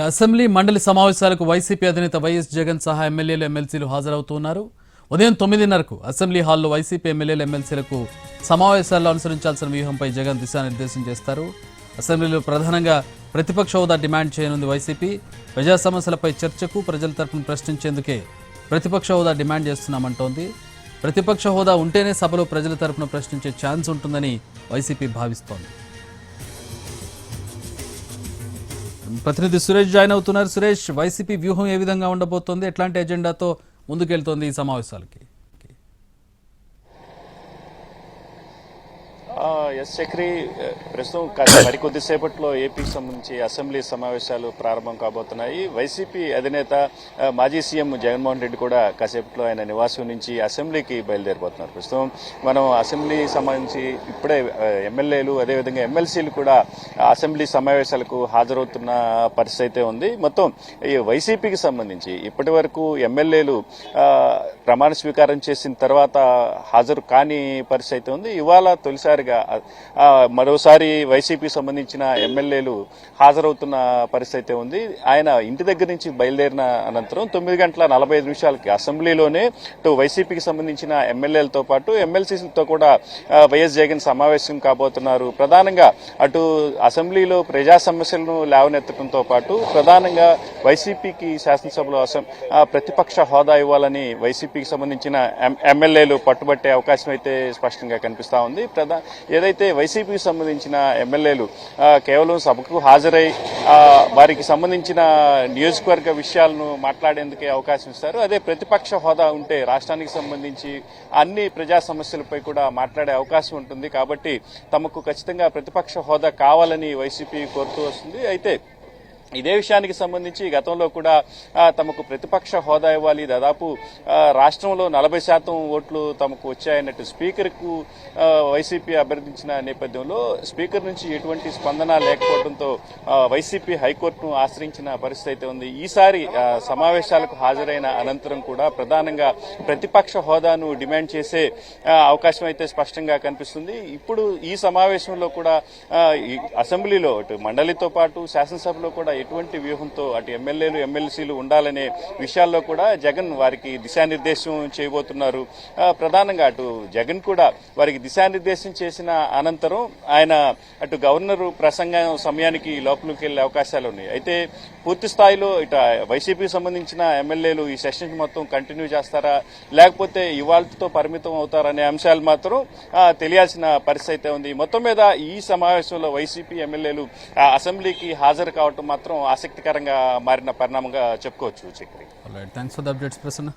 Assembly మండలి సమావేశాలకు YCP అధినేత వైఎస్ జగన్ సహా ఎమ్మెల్యేలు ఎమ్మెల్సీలు హాజరవుతున్నారు. ఉదయం 9:30కు అసెంబ్లీ హాల్లో వైసీపీ ఎమ్మెల్యేలు ఎమ్మెల్సీలకు సమావేశాల్లో అనుసరించాల్సిన వ్యూహంపై జగన్ దిశానిర్దేశం చేస్తారు. అసెంబ్లీలో ప్రధానంగా ప్రతిపక్ష హోదా డిమాండ్ చేయనుంది వైసీపీ. ప్రజా సమస్యలపై చర్చకు ప్రజల తరపున ప్రశ్నించేందుకే ప్రతిపక్ష హోదా డిమాండ్ చేస్తున్నామంటోంది. ప్రతిపక్ష హోదా ఉంటేనే సభలో ప్రజల తరపున ప్రశ్నించే ఛాన్స్ ఉంటుందని వైసీపీ భావిస్తోంది. ప్రతినిధి సురేష్ జాయిన్ అవుతున్నారు. సురేష్, వైసీపీ వ్యూహం ఏ విధంగా ఉండబోతోంది, ఎట్లాంటి ఎజెండాతో ముందుకెళ్తోంది ఈ సమావేశాలకి? ఎస్ చక్రి, ప్రస్తుతం మరికొద్దిసేపట్లో ఏపీకి సంబంధించి అసెంబ్లీ సమావేశాలు ప్రారంభం కాబోతున్నాయి. వైసీపీ అధినేత మాజీ సీఎం జగన్మోహన్ రెడ్డి కూడా కాసేపట్లో ఆయన నివాసం నుంచి అసెంబ్లీకి బయలుదేరిపోతున్నారు. ప్రస్తుతం మనం అసెంబ్లీ సంబంధించి ఇప్పుడే ఎమ్మెల్యేలు అదేవిధంగా ఎమ్మెల్సీలు కూడా అసెంబ్లీ సమావేశాలకు హాజరవుతున్న పరిస్థితి అయితే ఉంది. మొత్తం ఈ వైసీపీకి సంబంధించి ఇప్పటి వరకు ఎమ్మెల్యేలు ప్రమాణ స్వీకారం చేసిన తర్వాత హాజరు కాని పరిస్థితి అయితే ఉంది. ఇవాళ తొలిసారిగా మరోసారి వైసీపీ సంబంధించిన ఎమ్మెల్యేలు హాజరవుతున్న పరిస్థితి ఉంది. ఆయన ఇంటి దగ్గర నుంచి బయలుదేరిన అనంతరం 9:45 అసెంబ్లీలోనే వైసీపీకి సంబంధించిన ఎమ్మెల్యేలతో పాటు ఎమ్మెల్సీలతో కూడా వైఎస్ జగన్ సమావేశం కాబోతున్నారు. ప్రధానంగా అటు అసెంబ్లీలో ప్రజా సమస్యలను లేవనెత్తడంతో పాటు ప్రధానంగా వైసీపీకి శాసనసభలో ప్రతిపక్ష హోదా ఇవ్వాలని వైసీపీకి సంబంధించిన ఎమ్మెల్యేలు పట్టుబట్టే అవకాశం అయితే స్పష్టంగా కనిపిస్తా ఉంది. ఏదైతే వైసీపీకి సంబంధించిన ఎమ్మెల్యేలు కేవలం సభకు హాజరై వారికి సంబంధించిన నియోజకవర్గ విషయాలను మాట్లాడేందుకే అవకాశం ఇస్తారు. అదే ప్రతిపక్ష హోదా ఉంటే రాష్ట్రానికి సంబంధించి అన్ని ప్రజా సమస్యలపై కూడా మాట్లాడే అవకాశం ఉంటుంది. కాబట్టి తమకు ఖచ్చితంగా ప్రతిపక్ష హోదా కావాలని వైసీపీ కోరుతూ వస్తుంది. అయితే ఇదే విషయానికి సంబంధించి గతంలో కూడా తమకు ప్రతిపక్ష హోదా ఇవ్వాలి, దాదాపు రాష్ట్రంలో 40% ఓట్లు తమకు వచ్చాయన్నట్టు స్పీకర్కు వైసీపీ అభ్యర్థించిన నేపథ్యంలో స్పీకర్ నుంచి ఎటువంటి స్పందన లేకపోవడంతో వైసీపీ హైకోర్టును ఆశ్రయించిన పరిస్థితి అయితే ఉంది. ఈసారి సమావేశాలకు హాజరైన అనంతరం కూడా ప్రధానంగా ప్రతిపక్ష హోదాను డిమాండ్ చేసే అవకాశం అయితే స్పష్టంగా కనిపిస్తుంది. ఇప్పుడు ఈ సమావేశంలో కూడా అసెంబ్లీలో అటు మండలితో పాటు శాసనసభలో కూడా ఎటువంటి వ్యూహంతో అటు ఎమ్మెల్యేలు ఎమ్మెల్సీలు ఉండాలనే విషయాల్లో కూడా జగన్ వారికి దిశానిర్దేశం చేయబోతున్నారు. ప్రధానంగా అటు జగన్ కూడా వారికి దిశానిర్దేశం చేసిన అనంతరం ఆయన అటు గవర్నర్ ప్రసంగం సమయానికి లోపలికి వెళ్లే అవకాశాలు ఉన్నాయి. అయితే పూర్తి స్థాయిలో ఇటు వైసీపీకి సంబంధించిన ఎమ్మెల్యేలు ఈ సెషన్ మొత్తం కంటిన్యూ చేస్తారా లేకపోతే ఇవాళతో పరిమితం అవుతారనే అంశాలు మాత్రం తెలియాల్సిన పరిస్థితి ఉంది. మొత్తం మీద ఈ సమావేశంలో వైసీపీ ఎమ్మెల్యేలు అసెంబ్లీకి హాజరు కావడం మాత్రం ఆసక్తికరంగా మారిన పరిణామంగా చెప్పుకోవచ్చు. Chakri, thanks for the updates Prasanna.